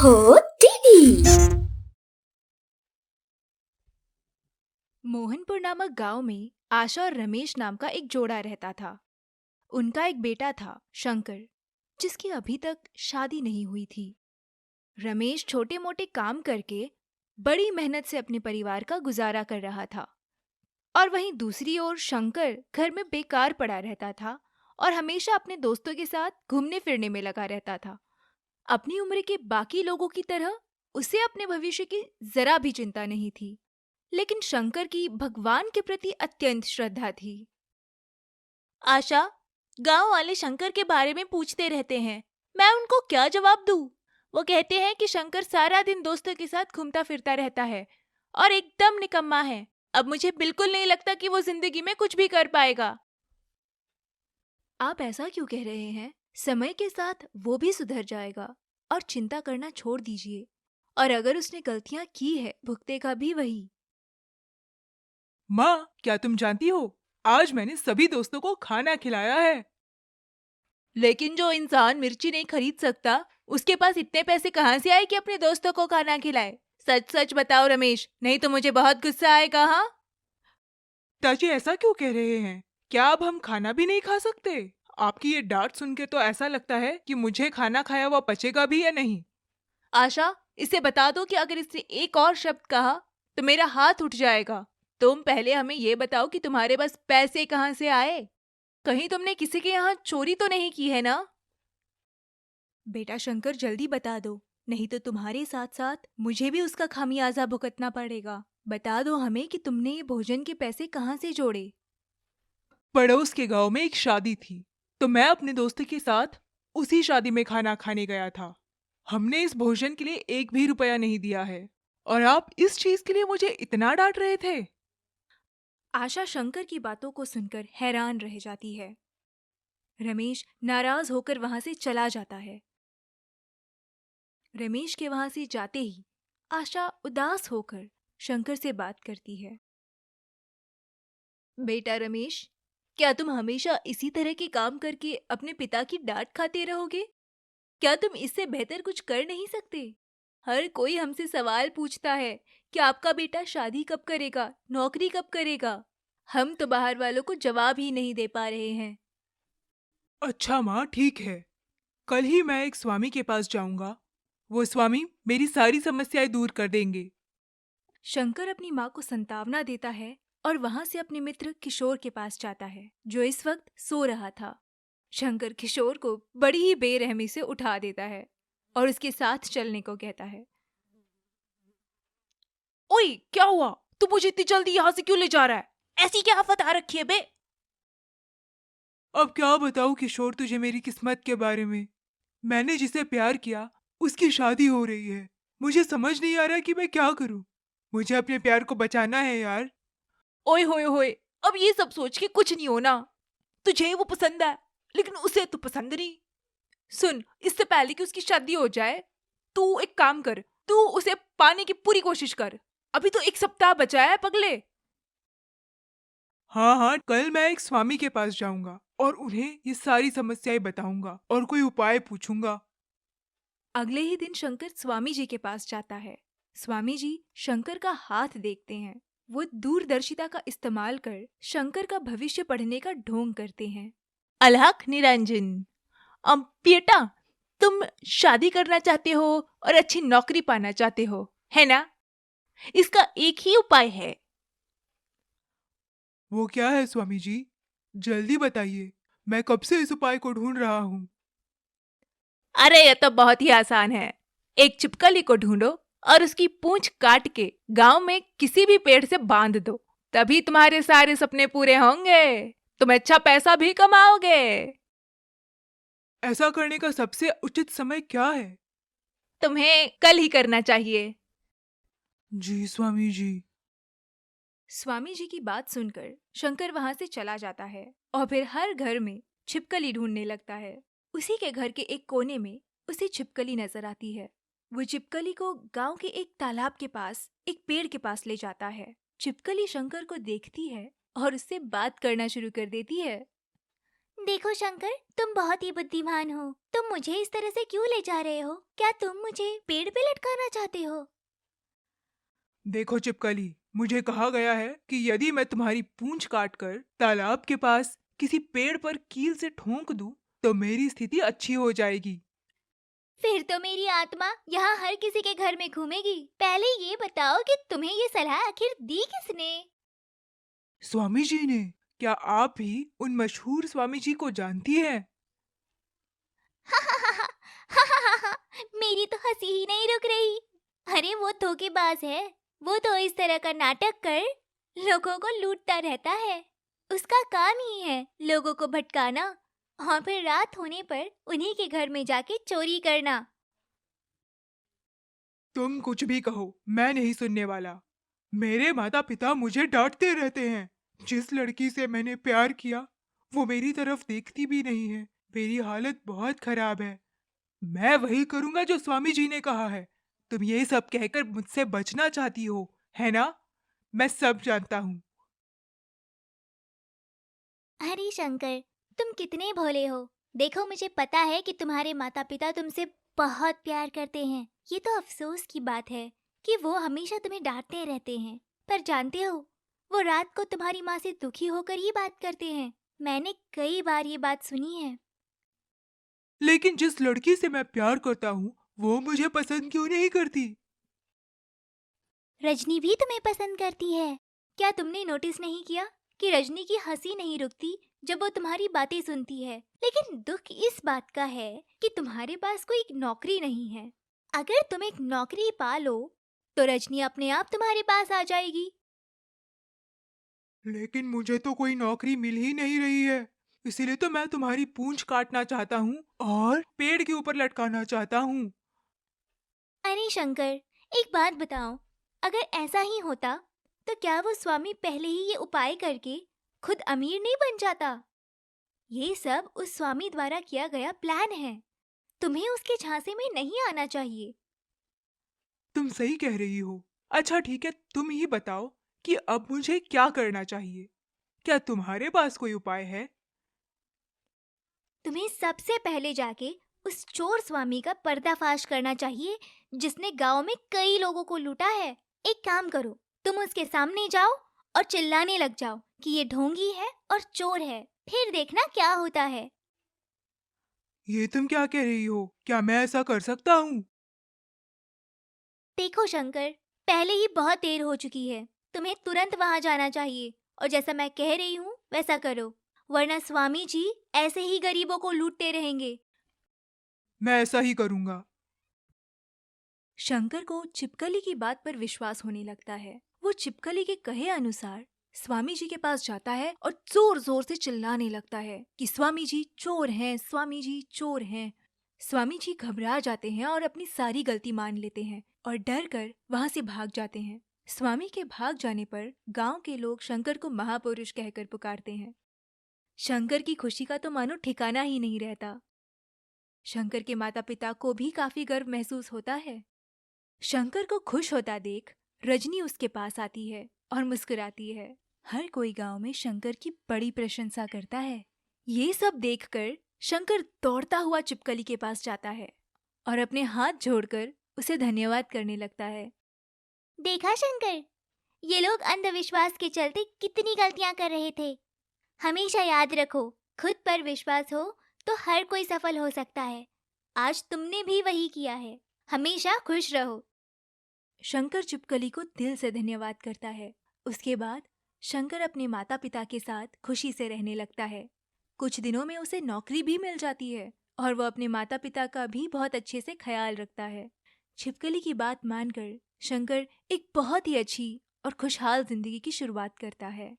ओहो टीवी। मोहनपुर नामक गांव में आशा और रमेश नाम का एक जोड़ा रहता था। उनका एक बेटा था शंकर, जिसकी अभी तक शादी नहीं हुई थी। रमेश छोटे मोटे काम करके बड़ी मेहनत से अपने परिवार का गुजारा कर रहा था, और वहीं दूसरी ओर शंकर घर में बेकार पड़ा रहता था और हमेशा अपने दोस्तों के साथ घूमने फिरने में लगा रहता था। अपनी उम्र के बाकी लोगों की तरह उसे अपने भविष्य की जरा भी चिंता नहीं थी, लेकिन शंकर की भगवान के प्रति अत्यंत श्रद्धा थी। आशा, गांव वाले शंकर के बारे में पूछते रहते हैं, मैं उनको क्या जवाब दूं? वो कहते हैं कि शंकर सारा दिन दोस्तों के साथ घूमता फिरता रहता है और एकदम निकम्मा है। अब मुझे बिल्कुल नहीं लगता कि वो जिंदगी में कुछ भी कर पाएगा। आप ऐसा क्यों कह रहे हैं? समय के साथ वो भी सुधर जाएगा, और चिंता करना छोड़ दीजिए। और अगर उसने गलतियां की है, भुगतेगा भी वही। माँ, क्या तुम जानती हो, आज मैंने सभी दोस्तों को खाना खिलाया है। लेकिन जो इंसान मिर्ची नहीं खरीद सकता, उसके पास इतने पैसे कहाँ से आए कि अपने दोस्तों को खाना खिलाए? सच सच बताओ रमेश, नहीं तो मुझे बहुत गुस्सा आएगा। हाँ, चाची ऐसा क्यों कह रहे हैं? क्या अब हम खाना भी नहीं खा सकते? आपकी ये डांट सुन के तो ऐसा लगता है कि मुझे खाना खाया हुआ पचेगा भी या नहीं। आशा, इसे बता दो कि अगर इसने एक और शब्द कहा तो मेरा हाथ उठ जाएगा। तुम पहले हमें ये बताओ कि तुम्हारे पास पैसे कहाँ से आए? कहीं तुमने किसी के यहाँ चोरी तो नहीं की है ना? बेटा शंकर, जल्दी बता दो, नहीं तो तुम्हारे साथ साथ मुझे भी उसका खामियाजा भुगतना पड़ेगा। बता दो हमें कि तुमने ये भोजन के पैसे कहाँ से जोड़े। पड़ोस के गांव में एक शादी थी, तो मैं अपने दोस्त के साथ उसी शादी में खाना खाने गया था। हमने इस भोजन के लिए एक भी रुपया नहीं दिया है, और आप इस चीज के लिए मुझे इतना डांट रहे थे। आशा शंकर की बातों को सुनकर हैरान रह जाती है। रमेश नाराज होकर वहां से चला जाता है। रमेश के वहां से जाते ही आशा उदास होकर शंकर से बात करती है। बेटा रमेश, क्या तुम हमेशा इसी तरह के काम करके अपने पिता की डांट खाते रहोगे? क्या तुम इससे बेहतर कुछ कर नहीं सकते? हर कोई हमसे सवाल पूछता है कि आपका बेटा शादी कब करेगा, नौकरी कब करेगा। हम तो बाहर वालों को जवाब ही नहीं दे पा रहे हैं। अच्छा माँ, ठीक है, कल ही मैं एक स्वामी के पास जाऊंगा। वो स्वामी मेरी सारी समस्याएं दूर कर देंगे। शंकर अपनी माँ को संतावना देता है और वहां से अपने मित्र किशोर के पास जाता है, जो इस वक्त सो रहा था। शंकर किशोर को बड़ी ही बेरहमी से उठा देता है और उसके साथ चलने को कहता है। ओए, क्या हुआ? तू मुझे इतनी जल्दी यहाँ से क्यों ले जा रहा है? ऐसी क्या आफत आ रखी है बे? अब क्या बताऊं किशोर तुझे मेरी किस्मत के बारे में। मैंने जिसे प्यार किया उसकी शादी हो रही है। मुझे समझ नहीं आ रहा कि मैं क्या करूं। मुझे अपने प्यार को बचाना है यार। ओए होए होए, अब ये सब सोच के कुछ नहीं होना। तुझे वो पसंद है, लेकिन उसे तू पसंद नहीं। सुन, इससे पहले कि उसकी शादी हो जाए, तू एक काम कर, तू उसे पाने की पूरी कोशिश कर। अभी तो एक सप्ताह बचा है पगले। हाँ हाँ, कल मैं एक स्वामी के पास जाऊंगा और उन्हें ये सारी समस्याएं बताऊंगा और कोई उपाय पूछूंगा। अगले ही दिन शंकर स्वामी जी के पास जाता है। स्वामी जी शंकर का हाथ देखते हैं। वो दूरदर्शिता का इस्तेमाल कर शंकर का भविष्य पढ़ने का ढोंग करते हैं। अलहक निरंजन, अब बेटा, तुम शादी करना चाहते हो और अच्छी नौकरी पाना चाहते हो, है ना? इसका एक ही उपाय है। वो क्या है स्वामी जी? जल्दी बताइए, मैं कब से इस उपाय को ढूंढ रहा हूँ। अरे ये तो बहुत ही आसान है। एक छिपकली को ढूंढो और उसकी पूंछ काट के गांव में किसी भी पेड़ से बांध दो। तभी तुम्हारे सारे सपने पूरे होंगे। तुम अच्छा पैसा भी कमाओगे। ऐसा करने का सबसे उचित समय क्या है? तुम्हें कल ही करना चाहिए। जी स्वामी जी। स्वामी जी की बात सुनकर शंकर वहां से चला जाता है और फिर हर घर में छिपकली ढूंढने लगता है। उसी के घर के एक कोने में उसे छिपकली नजर आती है। वो छिपकली को गांव के एक तालाब के पास एक पेड़ के पास ले जाता है। छिपकली शंकर को देखती है और उससे बात करना शुरू कर देती है। देखो शंकर, तुम बहुत ही बुद्धिमान हो। तुम मुझे इस तरह से क्यों ले जा रहे हो? क्या तुम मुझे पेड़ पे लटकाना चाहते हो? देखो चिपकली, मुझे कहा गया है कि यदि मैं तुम्हारी पूंछ काटकर तालाब के पास किसी पेड़ पर कील से ठोंक दूं, तो मेरी स्थिति अच्छी हो जाएगी। फिर तो मेरी आत्मा यहाँ हर किसी के घर में घूमेगी। पहले ये बताओ कि तुम्हें ये सलाह आखिर दी किसने? स्वामी जी ने। क्या आप भी उन मशहूर स्वामी जी को जानती हैं? मेरी तो हंसी ही नहीं रुक रही। अरे वो धोखेबाज है। वो तो इस तरह का नाटक कर लोगों को लूटता रहता है। उसका काम ही है लोगों को भटकाना और फिर रात होने पर उन्हीं के घर में जाके चोरी करना। तुम कुछ भी कहो, मैं नहीं सुनने वाला। मेरे माता पिता मुझे डांटते रहते हैं। जिस लड़की से मैंने प्यार किया, वो मेरी तरफ देखती भी नहीं है। मेरी हालत बहुत खराब है। मैं वही करूंगा जो स्वामी जी ने कहा है। तुम ये सब कहकर मुझसे बचना चाहती हो, है ना? मैं सब जानता हूँ। अरे शंकर, तुम कितने भोले हो। देखो, मुझे पता है कि तुम्हारे माता पिता तुमसे बहुत प्यार करते हैं। ये तो अफसोस की बात है कि वो हमेशा तुम्हें डांटते रहते हैं। पर जानते हो, वो रात को तुम्हारी माँ से दुखी होकर ही बात करते हैं। मैंने कई बार ये बात सुनी है। लेकिन जिस लड़की से मैं प्यार करता हूँ, वो मुझे पसंद क्यों नहीं करती? रजनी भी तुम्हें पसंद करती है। क्या तुमने नोटिस नहीं किया कि रजनी की हंसी नहीं रुकती जब वो तुम्हारी बातें सुनती है? लेकिन दुख इस बात का है कि तुम्हारे पास कोई नौकरी नहीं है। अगर तुम एक नौकरी पा लो तो रजनी अपने आप तुम्हारे पास आ जाएगी। लेकिन मुझे तो कोई नौकरी मिल ही नहीं रही है। इसीलिए तो मैं तुम्हारी पूंछ काटना चाहता हूँ और पेड़ के ऊपर लटकाना चाहता हूँ। अरे शंकर, एक बात बताओ, अगर ऐसा ही होता तो क्या वो स्वामी पहले ही ये उपाय करके खुद अमीर नहीं बन जाता? ये सब उस स्वामी द्वारा किया गया प्लान है। तुम्हें उसके झांसे में नहीं आना चाहिए। तुम सही कह रही हो। अच्छा ठीक है, तुम ही बताओ कि अब मुझे क्या करना चाहिए। क्या तुम्हारे पास कोई उपाय है? तुम्हें सबसे पहले जाके उस चोर स्वामी का पर्दाफाश करना चाहिए जिसने गांव में कई लोगों को लूटा है। एक काम करो, तुम उसके सामने जाओ और चिल्लाने लग जाओ कि ये ढोंगी है और चोर है। फिर देखना क्या होता है। ये तुम क्या कह रही हो? क्या मैं ऐसा कर सकता हूँ? देखो शंकर, पहले ही बहुत देर हो चुकी है। तुम्हें तुरंत वहां जाना चाहिए और जैसा मैं कह रही हूँ वैसा करो, वरना स्वामी जी ऐसे ही गरीबों को लूटते रहेंगे। मैं ऐसा ही करूँगा। शंकर को छिपकली की बात पर विश्वास होने लगता है। वो छिपकली के कहे अनुसार स्वामी जी के पास जाता है और जोर जोर से चिल्लाने लगता है कि स्वामी जी चोर हैं, स्वामी जी चोर हैं। स्वामी जी घबरा जाते हैं और अपनी सारी गलती मान लेते हैं और डर कर वहां से भाग जाते हैं। स्वामी के भाग जाने पर गांव के लोग शंकर को महापुरुष कहकर पुकारते हैं। शंकर की खुशी का तो मानो ठिकाना ही नहीं रहता। शंकर के माता पिता को भी काफी गर्व महसूस होता है। शंकर को खुश होता देख रजनी उसके पास आती है और मुस्कुराती है। हर कोई गांव में शंकर की बड़ी प्रशंसा करता है। ये सब देखकर शंकर दौड़ता हुआ छिपकली के पास जाता है और अपने हाथ जोड़कर उसे धन्यवाद करने लगता है। देखा शंकर, ये लोग अंधविश्वास के चलते कितनी गलतियां कर रहे थे। हमेशा याद रखो, खुद पर विश्वास हो तो हर कोई सफल हो सकता है। आज तुमने भी वही किया है। हमेशा खुश रहो। शंकर छिपकली को दिल से धन्यवाद करता है। उसके बाद शंकर अपने माता पिता के साथ खुशी से रहने लगता है। कुछ दिनों में उसे नौकरी भी मिल जाती है और वह अपने माता पिता का भी बहुत अच्छे से ख्याल रखता है। छिपकली की बात मानकर शंकर एक बहुत ही अच्छी और खुशहाल जिंदगी की शुरुआत करता है।